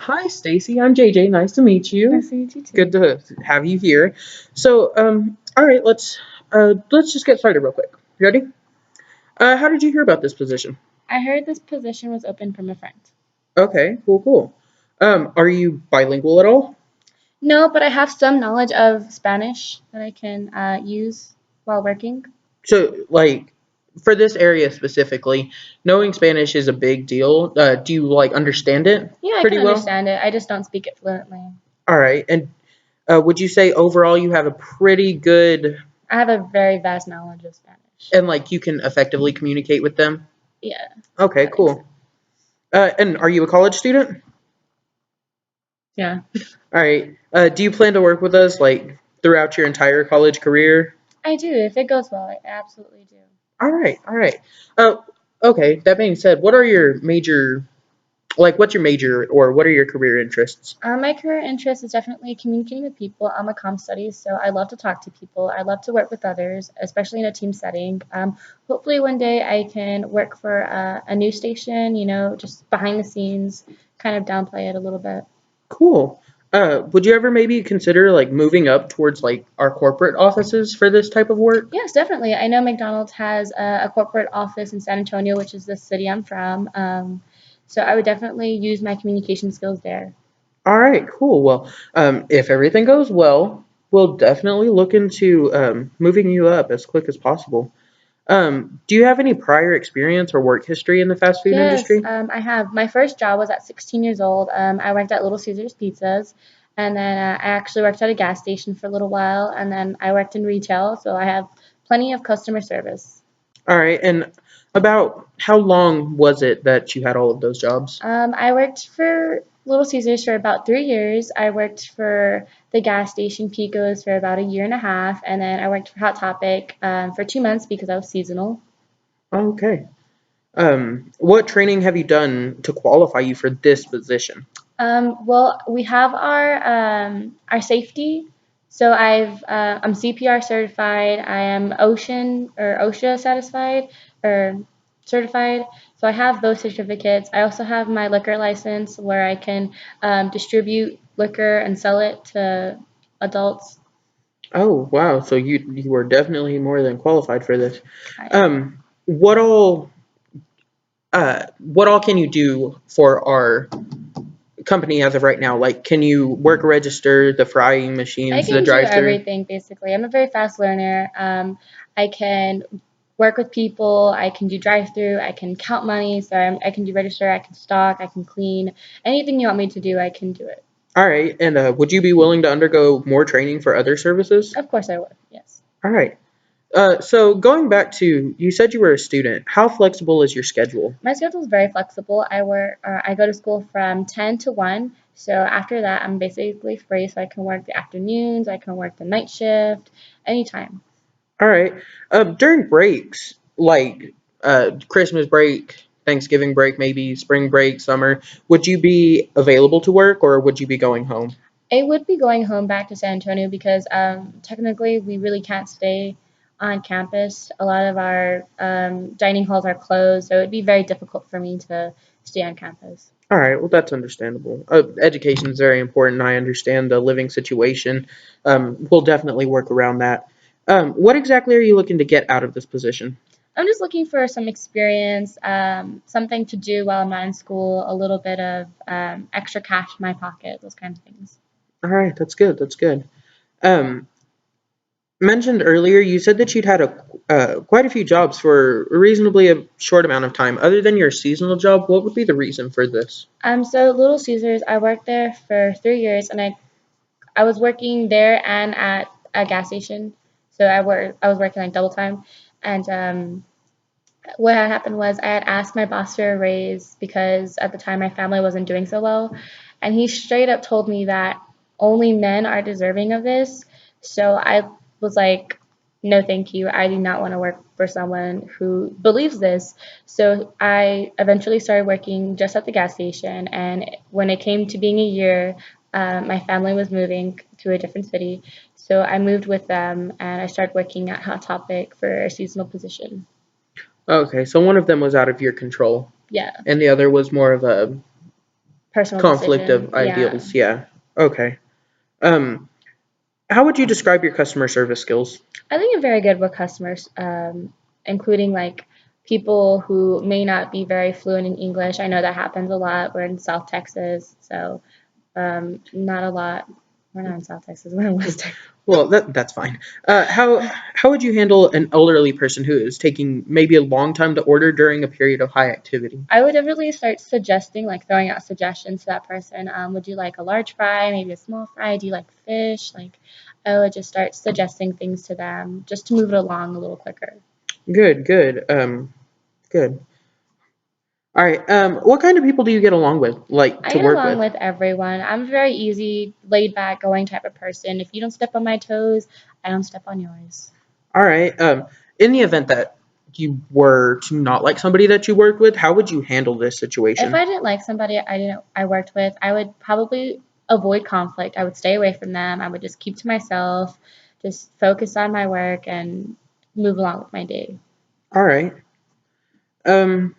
Hi, Stacy. I'm JJ. Nice to meet you. Nice to meet you too. Good to have you here. So, all right, let's just get started real quick. You ready? How did you hear about this position? I heard this position was open from a friend. Okay, cool. Are you bilingual at all? No, but I have some knowledge of Spanish that I can use while working. So, like, for this area specifically, knowing Spanish is a big deal. Do you understand it Yeah, I pretty can well? understand it. I just don't speak it fluently. All right, and would you say overall you have a pretty good I have a very vast knowledge of Spanish. and you can effectively communicate with them? Yeah, Okay, that makes sense. cool. And are you a college student? Yeah. All right. Do you plan to work with us throughout your entire college career? I do. If it goes well, I absolutely do. All right. All right. Uh, okay. That being said, what are your major what's your major or what are your career interests? My career interest is definitely communicating with people. I'm a comm studies, so I love to talk to people. I love to work with others, especially in a team setting. Hopefully, one day I can work for a news station, just behind the scenes, kind of downplay it a little bit. Cool. Would you ever maybe consider moving up towards our corporate offices for this type of work? Yes, definitely. I know McDonald's has a corporate office in San Antonio, which is the city I'm from. So I would definitely use my communication skills there. All right, cool. Well, if everything goes well, we'll definitely look into moving you up as quick as possible. Do you have any prior experience or work history in the fast food Yes, industry? I have. My first job was at 16 years old. I worked at Little Caesars Pizzas, and then I actually worked at a gas station for a little while, and then I worked in retail, so I have plenty of customer service. All right, and about how long was it that you had all of those jobs? I worked for Little Caesars for about 3 years. I worked for the gas station Picos for about a year and a half, and then I worked for Hot Topic for 2 months because I was seasonal. Okay. What training have you done to qualify you for this position? Well, we have our safety. So I'm CPR certified. I am Ocean or OSHA satisfied or certified. So I have those certificates. I also have my liquor license where I can distribute liquor and sell it to adults. Oh, wow. So you were definitely more than qualified for this. I am. What all can you do for our company as of right now? Like, can you work register, the frying I machines, the can do drive-through? everything basically. I'm a very fast learner. I can work with people. I can do drive-through. I can count money. So I can do register. I can stock. I can clean. Anything you want me to do, I can do it. All right. And would you be willing to undergo more training for other services? Of course, I would. Yes. All right. So going back to, you said you were a student. How flexible is your schedule? My schedule is very flexible. I go to school from 10 to 1. So after that, I'm basically free. So I can work the afternoons. I can work the night shift anytime. All right. During breaks, like Christmas break, Thanksgiving break, maybe spring break, summer, would you be available to work or would you be going home? I would be going home back to San Antonio because technically we really can't stay on campus. A lot of our dining halls are closed, so it'd be very difficult for me to stay on campus. All right. Well, that's understandable. Education is very important. I understand the living situation. We'll definitely work around that. What exactly are you looking to get out of this position? I'm just looking for some experience, something to do while I'm not in school, a little bit of extra cash in my pocket, those kind of things. All right. That's good. That's good. Um, Mentioned earlier, you said that you'd had quite a few jobs for a reasonably a short amount of time. Other than your seasonal job, what would be the reason for this? So Little Caesars, I worked there for 3 years, and I was working there and at a gas station. So I was working like double time, and what had happened was I had asked my boss for a raise because at the time my family wasn't doing so well, and he straight up told me that only men are deserving of this. So I was like, no, thank you. I do not want to work for someone who believes this. So I eventually started working just at the gas station, and when it came to being a year, my family was moving to a different city. So I moved with them and I started working at Hot Topic for a seasonal position. Okay, so one of them was out of your control, Yeah. and the other was more of a personal Conflict decision. of Yeah. ideals. Yeah. Okay. Um, how would you describe your customer service skills? I think I'm very good with customers, including like people who may not be very fluent in English. I know that happens a lot. We're in South Texas, so not a lot. We're not in South Texas. We're in West Texas. Well, that's fine. How would you handle an elderly person who is taking maybe a long time to order during a period of high activity? I would definitely start suggesting, like throwing out suggestions to that person. Would you like a large fry, maybe a small fry? Do you like fish? Like, I would just start suggesting things to them just to move it along a little quicker. Good, good. Good. All right. What kind of people do you get along with, like I to get work along with? with everyone. I'm a very easy, laid back, going type of person. If you don't step on my toes, I don't step on yours. All right. In the event that you were to not like somebody that you worked with, how would you handle this If situation? I didn't like somebody I worked with, I would probably avoid conflict. I would stay away from them. I would just keep to myself, just focus on my work and move along with my day. All right. Um,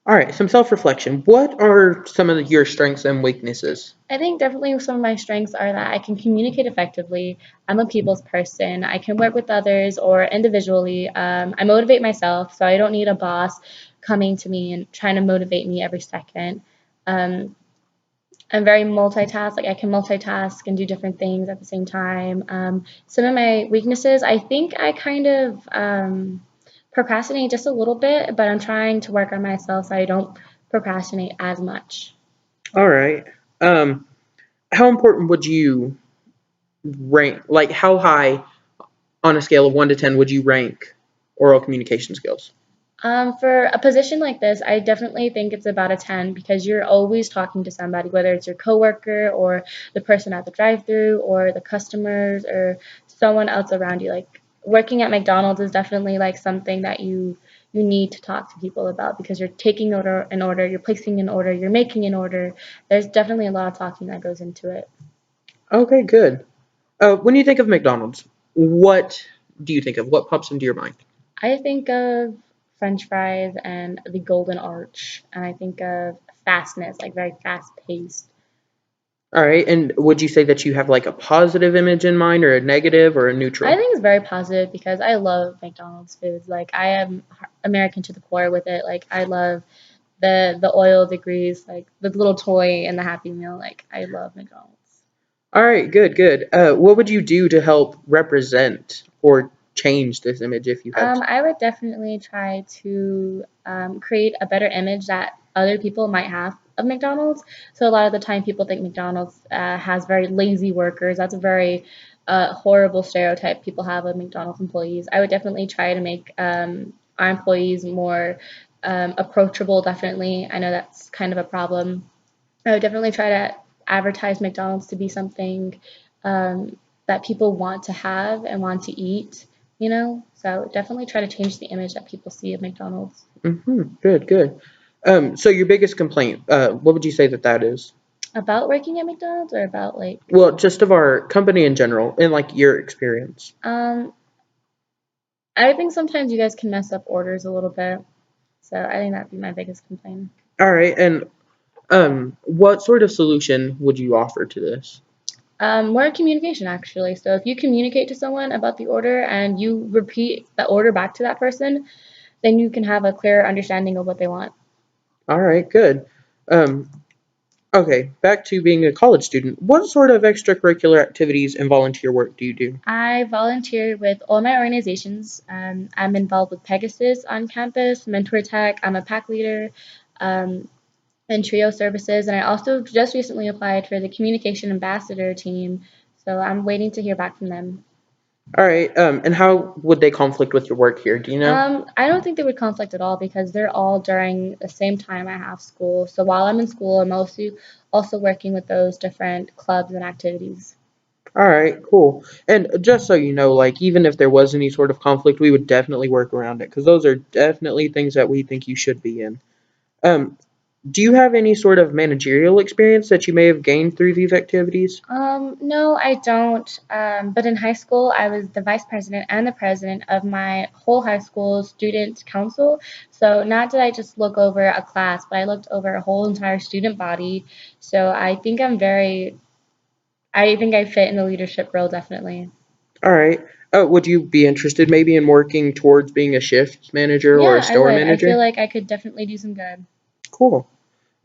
all right. Some self-reflection. What are some of your strengths and weaknesses? I think definitely some of my strengths are that I can communicate effectively. I'm a people's person. I can work with others or individually. I motivate myself, so I don't need a boss coming to me and trying to motivate me every second. Um, I'm very multitask. Like I can multitask and do different things at the same time. Some of my weaknesses, I think I kind of procrastinate just a little bit, but I'm trying to work on myself so I don't procrastinate as much. All right. Um, how important would you rank? Like, how high on a scale of 1 to 10 would you rank oral communication skills? For a position like this, I definitely think it's about a 10 because you're always talking to somebody, whether it's your coworker or the person at the drive-through or the customers or someone else around you. Like working at McDonald's is definitely like something that you need to talk to people about because you're taking order, you're placing an order, you're making an order. There's definitely a lot of talking that goes into it. Okay, good. When you think of McDonald's, what do you think of? What pops into your mind? I think of French fries and the Golden Arch, and I think of fastness, like very fast paced. All right, and would you say that you have like a positive image in mind, or a negative, or a I neutral? think it's very positive because I love McDonald's foods. Like I am American to the core with it. Like I love the oil, the grease, like the little toy and the Happy Meal. Like I love McDonald's. All right, good, good. What would you do to help represent or change this image if you had to? I would definitely try to create a better image that other people might have of McDonald's. So a lot of the time, people think McDonald's has very lazy workers. That's a very horrible stereotype people have of McDonald's employees. I would definitely try to make our employees more approachable. Definitely, I know that's kind of a problem. I would definitely try to advertise McDonald's to be something that people want to have and want to eat, you know? So I would definitely try to change the image that people see of McDonald's. Good, good. So your biggest complaint, what would you say that that is? About working at McDonald's or about like, Well, just of our company in general, and like your experience. um, I think sometimes you guys can mess up orders a little bit. So I think that'd be my biggest complaint. All right, and what sort of solution would you offer to this? More communication actually. So if you communicate to someone about the order and you repeat the order back to that person, then you can have a clearer understanding of what they want. All right, good. Um, okay, back to being a college student. What sort of extracurricular activities and volunteer work do you do? I volunteer with all my organizations. I'm involved with Pegasus on campus, Mentor Tech. I'm a pack leader, um, and Trio Services. And I also just recently applied for the Communication Ambassador team. So I'm waiting to hear back from them. All right, and how would they conflict with your work here? Do you know? I don't think they would conflict at all because they're all during the same time I have school. So while I'm in school, I'm also working with those different clubs and activities. All right, cool. And just so you know, like even if there was any sort of conflict, we would definitely work around it because those are definitely things that we think you should be in. Um, Do you have any sort of managerial experience that you may have gained through these activities? No, I don't. But in high school, I was the vice president and the president of my whole high school student council. So not did I just look over a class, but I looked over a whole entire student body. So I think I fit in the leadership role definitely. All right. Would you be interested maybe in working towards being a shift manager or a Yeah, I store would. I feel manager? like I could definitely do some good. Cool.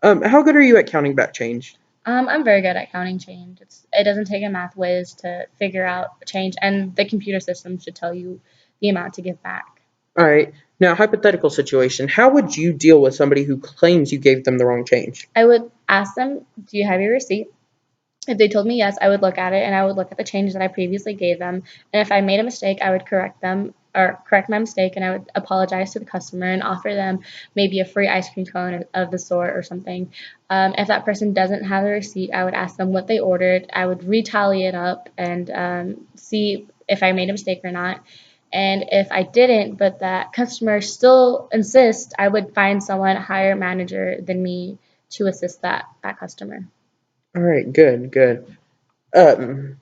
How good are you at counting back change? I'm very good at counting change. It doesn't take a math whiz to figure out change, and the computer system should tell you the amount to give back. All right. Now, hypothetical situation. How would you deal with somebody who claims you gave them the wrong change? I would ask them, "Do you have your receipt?" If they told me yes, I would look at it and I would look at the change that I previously gave them. And if I made a mistake, I would correct them or correct my mistake and I would apologize to the customer and offer them maybe a free ice cream cone of the sort or something. If that person doesn't have the receipt, I would ask them what they ordered. I would retally it up and see if I made a mistake or not. And if I didn't, but that customer still insists, I would find someone higher manager than me to assist that customer. All right. Good. Good. Um,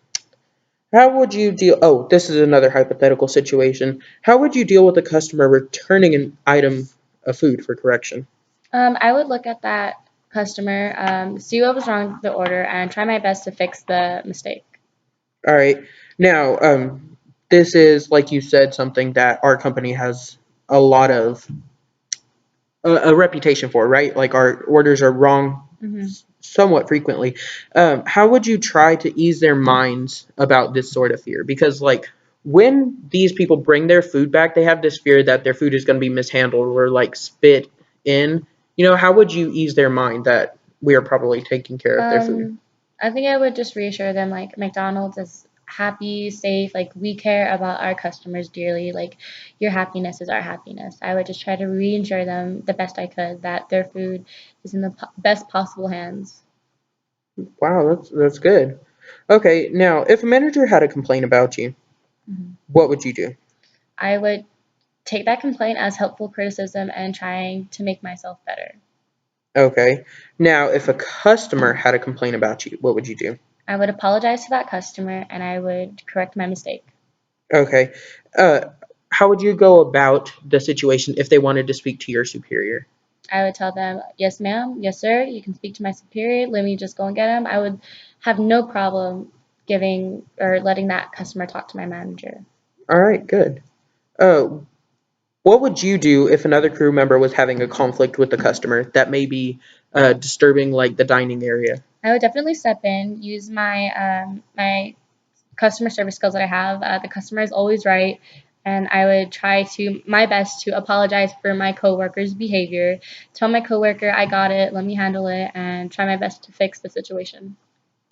how would you deal? Oh, this is another hypothetical situation. How would you deal with a customer returning an item of food for correction? I would look at that customer, see what was wrong with the order, and try my best to fix the mistake. All right. Now, this is, like you said, something that our company has a lot of a reputation for, right? Like our orders are wrong Hmm. somewhat frequently. How would you try to ease their minds about this sort of fear? Because, like, when these people bring their food back, they have this fear that their food is going to be mishandled or like spit in. How would you ease their mind that we are probably taking care of their food? Um, I think I would just reassure them like McDonald's is happy, safe, like we care about our customers dearly, like your happiness is our happiness. I would just try to reassure them the best I could that their food is in the best possible hands. Wow, that's good. Okay, now if a manager had a complaint about you, Mhm. what would you do? I would take that complaint as helpful criticism and trying to make myself better. Okay. Now, if a customer had a complaint about you, what would you do? I would apologize to that customer and I would correct my mistake. Okay. Uh, how would you go about the situation if they wanted to speak to your superior? I would tell them, yes, ma'am, yes, sir, you can speak to my superior. Let me just go and get him. I would have no problem giving or letting that customer talk to my manager. All right, good. Uh, what would you do if another crew member was having a conflict with the customer that may be disturbing, like the dining area? I would definitely step in, use my customer service skills that I have. The customer is always right, and I would try to my best to apologize for my coworker's behavior. Tell my coworker I got it, let me handle it, and try my best to fix the situation.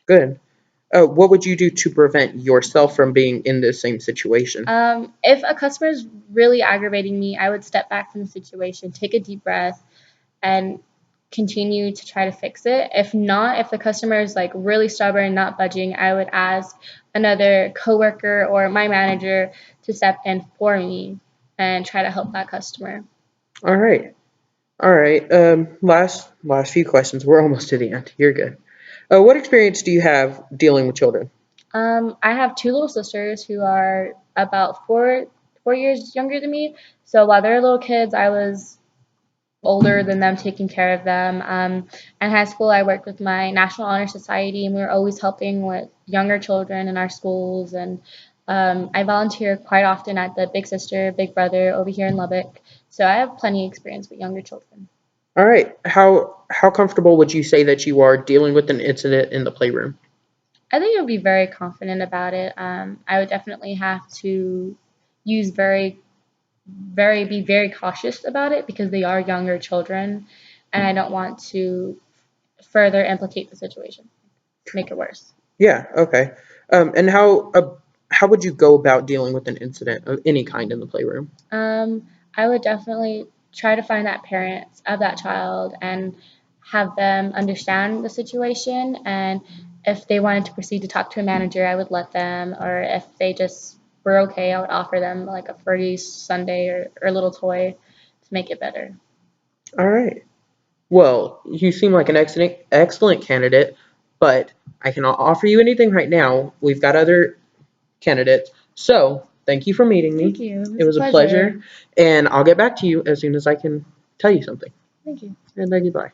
Good. What would you do to prevent yourself from being in the same situation? If a customer is really aggravating me, I would step back from the situation, take a deep breath, and continue to try to fix it. If not, if the customer is like really stubborn, not budging, I would ask another coworker or my manager to step in for me and try to help that customer. All right. All right. Last few questions. We're almost to the end. You're good. What experience do you have dealing with children? I have two little sisters who are about four years younger than me. So while they're little kids, I was older than them, taking care of them. In high school, I worked with my National Honor Society, and we were always helping with younger children in our schools. And I volunteer quite often at the Big Sister, Big Brother over here in Lubbock. So I have plenty of experience with younger children. All right. How comfortable would you say that you are dealing with an incident in the playroom? I think I would be very confident about it. I would definitely have to use be very cautious about it because they are younger children, and I don't want to further implicate the situation, make it worse. Yeah. Okay. And how would you go about dealing with an incident of any kind in the playroom? I would definitely try to find that parents of that child and have them understand the situation. And if they wanted to proceed to talk to a manager, I would let them. Or if they just were okay, I would offer them like a free Sunday or a little toy to make it better. All right. Well, you seem like an excellent candidate, but I cannot offer you anything right now. We've got other candidates. So, thank you for meeting me. Thank you. It was a pleasure, and I'll get back to you as soon as I can tell you something. Thank you. And goodbye.